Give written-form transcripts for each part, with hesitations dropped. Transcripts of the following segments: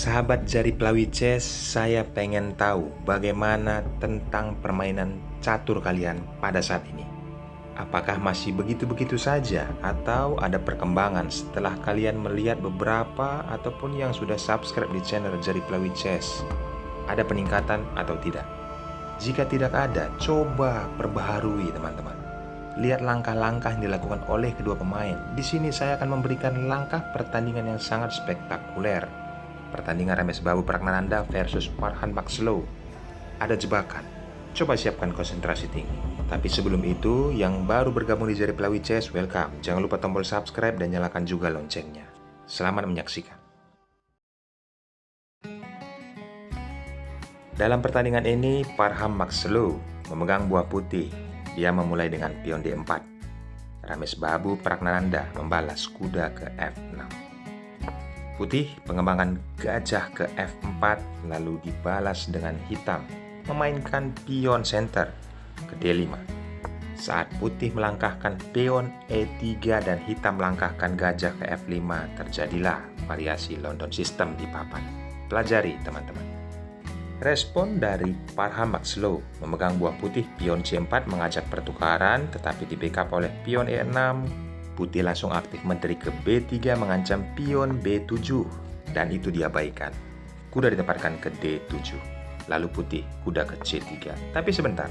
Sahabat jari pelawi chess, saya pengen tahu bagaimana tentang permainan catur kalian pada saat ini. Apakah masih begitu-begitu saja atau ada perkembangan setelah kalian melihat beberapa ataupun yang sudah subscribe di channel jari pelawi chess? Ada peningkatan atau tidak? Jika tidak ada, coba perbaharui teman-teman. Lihat langkah-langkah yang dilakukan oleh kedua pemain. Di sini saya akan memberikan langkah pertandingan yang sangat spektakuler. Pertandingan Ramesh Babu Pragnananda versus Farhan Makslow. Ada jebakan. Coba siapkan konsentrasi tinggi. Tapi sebelum itu, yang baru bergabung di Jari Pelawi Chess, welcome. Jangan lupa tombol subscribe dan nyalakan juga loncengnya. Selamat menyaksikan. Dalam pertandingan ini, Farhan Makslow memegang buah putih. Dia memulai dengan pion D4. Ramesh Babu Pragnananda membalas kuda ke F6. Putih pengembangan gajah ke F4 lalu dibalas dengan hitam memainkan pion center ke D5. Saat putih melangkahkan pion E3 dan hitam melangkahkan gajah ke F5, terjadilah variasi London System di papan. Pelajari teman-teman. Respon dari Farhan Makslow memegang buah putih pion C4 mengajak pertukaran tetapi di backup oleh pion E6. Putih langsung aktif menteri ke B3 mengancam pion B7 dan itu diabaikan. Kuda ditempatkan ke D7. Lalu putih kuda ke C3. Tapi sebentar.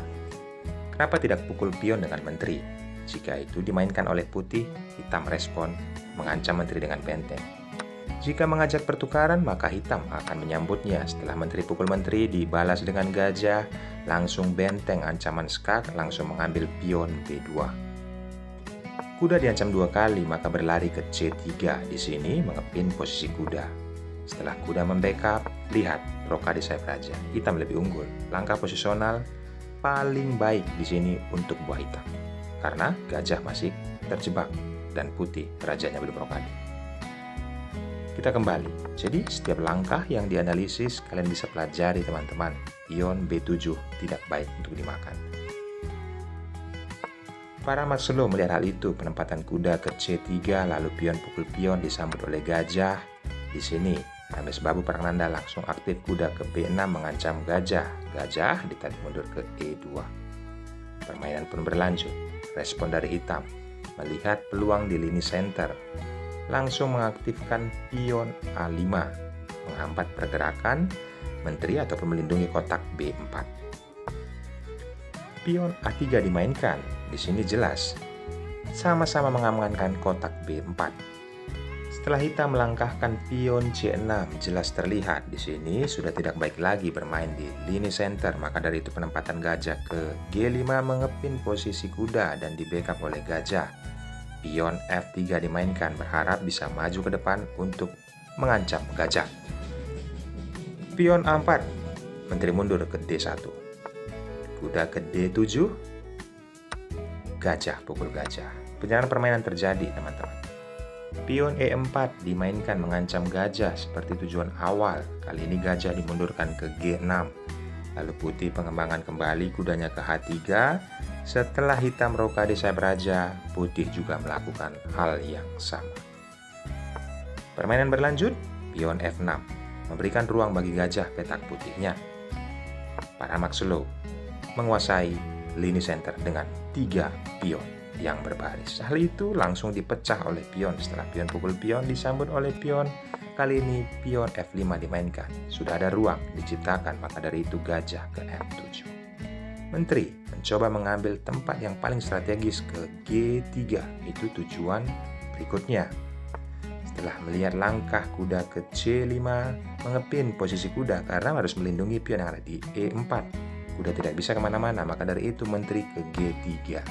Kenapa tidak pukul pion dengan menteri? Jika itu dimainkan oleh putih, hitam respon mengancam menteri dengan benteng. Jika mengajak pertukaran, maka hitam akan menyambutnya. Setelah menteri pukul menteri dibalas dengan gajah, langsung benteng ancaman skak, langsung mengambil pion B2. Kuda diancam 2 kali, maka berlari ke C3. Di sini mengepin posisi kuda. Setelah kuda membackup, lihat roka di sayap raja. Hitam lebih unggul. Langkah posisional paling baik di sini untuk buah hitam. Karena gajah masih terjebak dan putih rajanya belum rokade. Kita kembali. Jadi setiap langkah yang dianalisis kalian bisa pelajari teman-teman. Pion B7 tidak baik untuk dimakan. Farhan Makslow melihat hal itu, penempatan kuda ke C3 lalu pion pukul pion disambut oleh gajah. Di sini Ramesh Babu Pragnananda langsung aktif kuda ke B6 mengancam gajah. Gajah ditarik mundur ke E2. Permainan pun berlanjut. Respon dari hitam melihat peluang di lini center, langsung mengaktifkan pion A5 menghambat pergerakan menteri ataupun melindungi kotak B4. Pion A3 dimainkan. Di sini jelas sama-sama mengamankan kotak B4. Setelah hitam melangkahkan pion C6, jelas terlihat di sini sudah tidak baik lagi bermain di lini center, maka dari itu penempatan gajah ke G5 mengepin posisi kuda dan di backup oleh gajah. Pion F3 dimainkan berharap bisa maju ke depan untuk mengancam gajah. Pion A4, menteri mundur ke D1. Kuda ke D7, gajah pukul gajah. Penyerangan permainan terjadi teman-teman. Pion E4 dimainkan mengancam gajah seperti tujuan awal. Kali ini gajah dimundurkan ke G6. Lalu putih pengembangan kembali kudanya ke H3. Setelah hitam rokade sayap raja, putih juga melakukan hal yang sama. Permainan berlanjut, pion F6 memberikan ruang bagi gajah petak putihnya. Farhan Makslow menguasai lini center dengan 3 pion yang berbaris. Hal itu langsung dipecah oleh pion. Setelah pion pukul pion disambut oleh pion. Kali ini pion F5 dimainkan. Sudah ada ruang diciptakan, maka dari itu gajah ke F7. Menteri mencoba mengambil tempat yang paling strategis ke G3. Itu tujuan berikutnya. Setelah melihat langkah kuda ke C5, mengepin posisi kuda karena harus melindungi pion yang ada di E4. Kuda tidak bisa kemana-mana, maka dari itu menteri ke G3.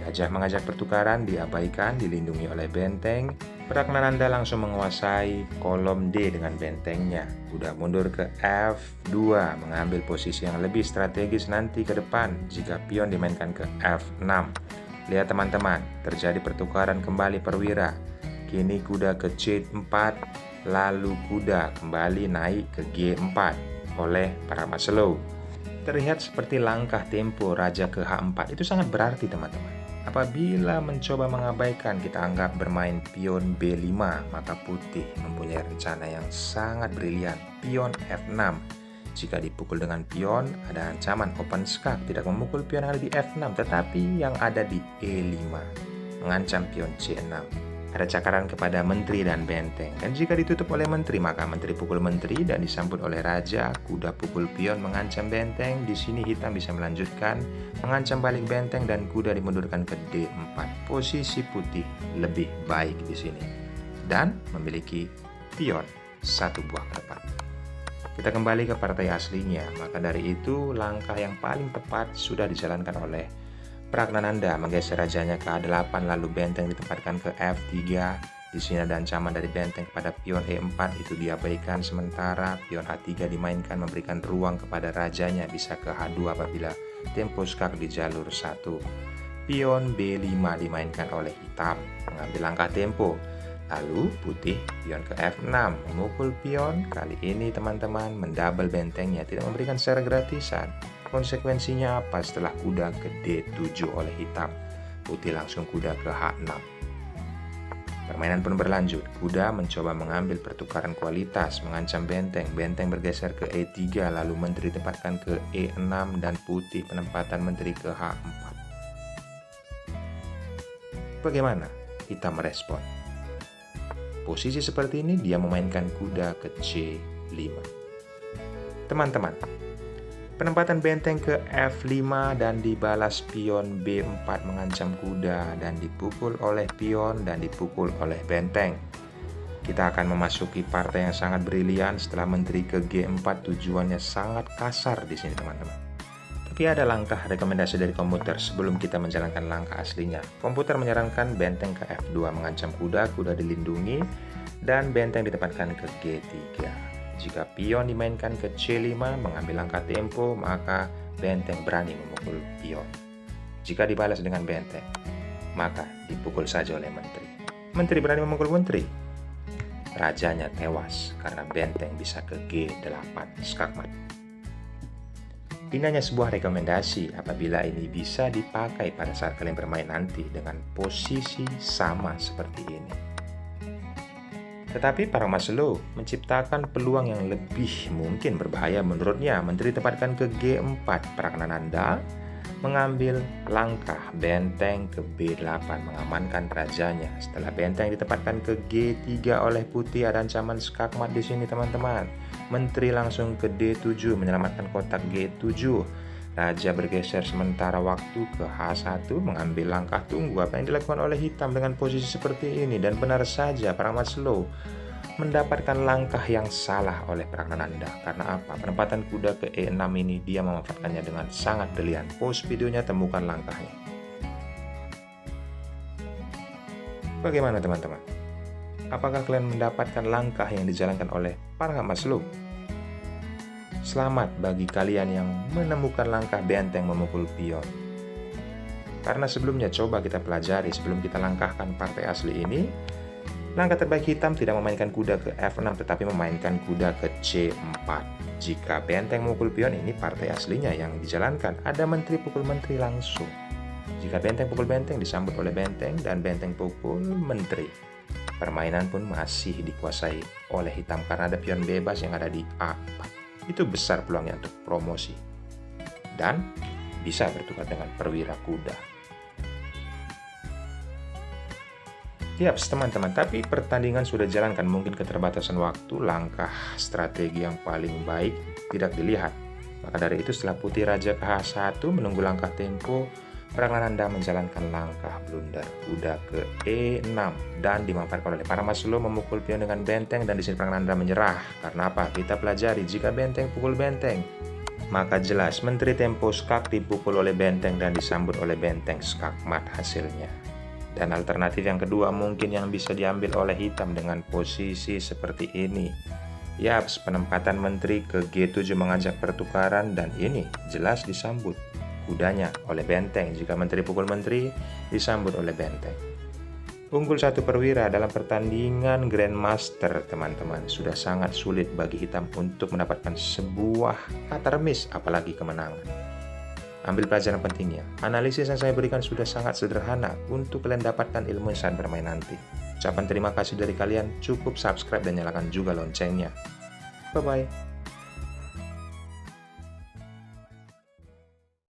Gajah mengajak pertukaran diabaikan, dilindungi oleh benteng. Pragnananda langsung menguasai kolom D dengan bentengnya. Kuda mundur ke F2, mengambil posisi yang lebih strategis nanti ke depan jika pion dimainkan ke F6. Lihat teman-teman, terjadi pertukaran kembali perwira. Kini kuda ke C4, lalu kuda kembali naik ke G4 oleh Farhan Makslow. Terlihat seperti langkah tempo raja ke H4. Itu sangat berarti teman-teman. Apabila mencoba mengabaikan, kita anggap bermain pion B5, maka putih mempunyai rencana yang sangat brilian, pion F6. Jika dipukul dengan pion, ada ancaman open skak, tidak memukul pion yang ada di F6, tetapi yang ada di E5, mengancam pion C6. Ada cakaran kepada menteri dan benteng, dan jika ditutup oleh menteri, maka menteri pukul menteri dan disambut oleh raja. Kuda pukul pion mengancam benteng. Di sini hitam bisa melanjutkan mengancam balik benteng dan kuda dimundurkan ke D4. Posisi putih lebih baik di sini dan memiliki pion satu buah ke depan. Kita kembali ke partai aslinya, maka dari itu langkah yang paling tepat sudah dijalankan oleh Pragnananda, menggeser rajanya ke A8, lalu benteng ditempatkan ke F3. Di sini ada ancaman dari benteng kepada pion E4, itu diabaikan sementara. Pion A3 dimainkan memberikan ruang kepada rajanya bisa ke H2 apabila tempo skak di jalur 1. Pion B5 dimainkan oleh hitam, mengambil langkah tempo. Lalu putih pion ke F6, memukul pion. Kali ini teman-teman mendouble bentengnya, tidak memberikan secara gratisan. Konsekuensinya apa? Setelah kuda ke D7 oleh hitam, putih langsung kuda ke H6. Permainan pun berlanjut. Kuda mencoba mengambil pertukaran kualitas, mengancam benteng. Benteng bergeser ke E3, lalu menteri ditempatkan ke E6 dan putih penempatan menteri ke H4. Bagaimana hitam merespon? Posisi seperti ini dia memainkan kuda ke C5. Teman-teman, penempatan benteng ke F5 dan dibalas pion B4 mengancam kuda dan dipukul oleh pion dan dipukul oleh benteng. Kita akan memasuki partai yang sangat brilian setelah menteri ke G4. Tujuannya sangat kasar di sini teman-teman. Tapi ada langkah rekomendasi dari komputer sebelum kita menjalankan langkah aslinya. Komputer menyarankan benteng ke F2 mengancam kuda, kuda dilindungi, dan benteng ditempatkan ke G3. Jika pion dimainkan ke C5 mengambil langkah tempo, maka benteng berani memukul pion. Jika dibalas dengan benteng, maka dipukul saja oleh menteri. Menteri berani memukul menteri. Rajanya tewas karena benteng bisa ke G8, skakmat. Ini hanya sebuah rekomendasi apabila ini bisa dipakai pada saat kalian bermain nanti dengan posisi sama seperti ini. Tetapi para Maslow menciptakan peluang yang lebih mungkin berbahaya menurutnya. Menteri ditempatkan ke G4, Pragnananda mengambil langkah benteng ke B8 mengamankan rajanya. Setelah benteng ditempatkan ke G3 oleh putih, ada ancaman skakmat di sini teman-teman. Menteri langsung ke D7 menyelamatkan kotak G7. Raja bergeser sementara waktu ke H1 mengambil langkah tunggu. Apa yang dilakukan oleh hitam dengan posisi seperti ini? Dan benar saja para Maslow mendapatkan langkah yang salah oleh Pragnananda. Karena apa? Penempatan kuda ke E6 ini dia memanfaatkannya dengan sangat brilian. Pause videonya, temukan langkahnya. Bagaimana teman-teman? Apakah kalian mendapatkan langkah yang dijalankan oleh para Maslow? Selamat bagi kalian yang menemukan langkah benteng memukul pion. Karena sebelumnya coba kita pelajari sebelum kita langkahkan partai asli ini. Langkah terbaik hitam tidak memainkan kuda ke F6 tetapi memainkan kuda ke C4. Jika benteng memukul pion, ini partai aslinya yang dijalankan. Ada menteri pukul menteri langsung. Jika benteng pukul benteng disambut oleh benteng dan benteng pukul menteri. Permainan pun masih dikuasai oleh hitam karena ada pion bebas yang ada di A4. Itu besar peluangnya untuk promosi. Dan bisa bertukar dengan perwira kuda. Yaps teman-teman, tapi pertandingan sudah jalankan, mungkin keterbatasan waktu, langkah strategi yang paling baik tidak dilihat. Maka dari itu setelah putih raja ke H1 menunggu langkah tempo, Pragnananda menjalankan langkah blunder kuda ke E6 dan dimanfaatkan oleh para Maslow memukul pion dengan benteng, dan di sini Pragnananda menyerah. Karena apa? Kita pelajari jika benteng pukul benteng, maka jelas menteri tempo skak dipukul oleh benteng dan disambut oleh benteng, skakmat hasilnya. Dan alternatif yang kedua mungkin yang bisa diambil oleh hitam dengan posisi seperti ini. Yaps, penempatan menteri ke G7 mengajak pertukaran dan ini jelas disambut kudanya oleh benteng. Jika menteri pukul menteri, disambut oleh benteng. Unggul satu perwira dalam pertandingan Grandmaster teman-teman. Sudah sangat sulit bagi hitam untuk mendapatkan sebuah kata remis apalagi kemenangan. Ambil pelajaran pentingnya. Analisis yang saya berikan sudah sangat sederhana untuk kalian dapatkan ilmu saat bermain nanti. Ucapan terima kasih dari kalian, cukup subscribe dan nyalakan juga loncengnya. Bye-bye.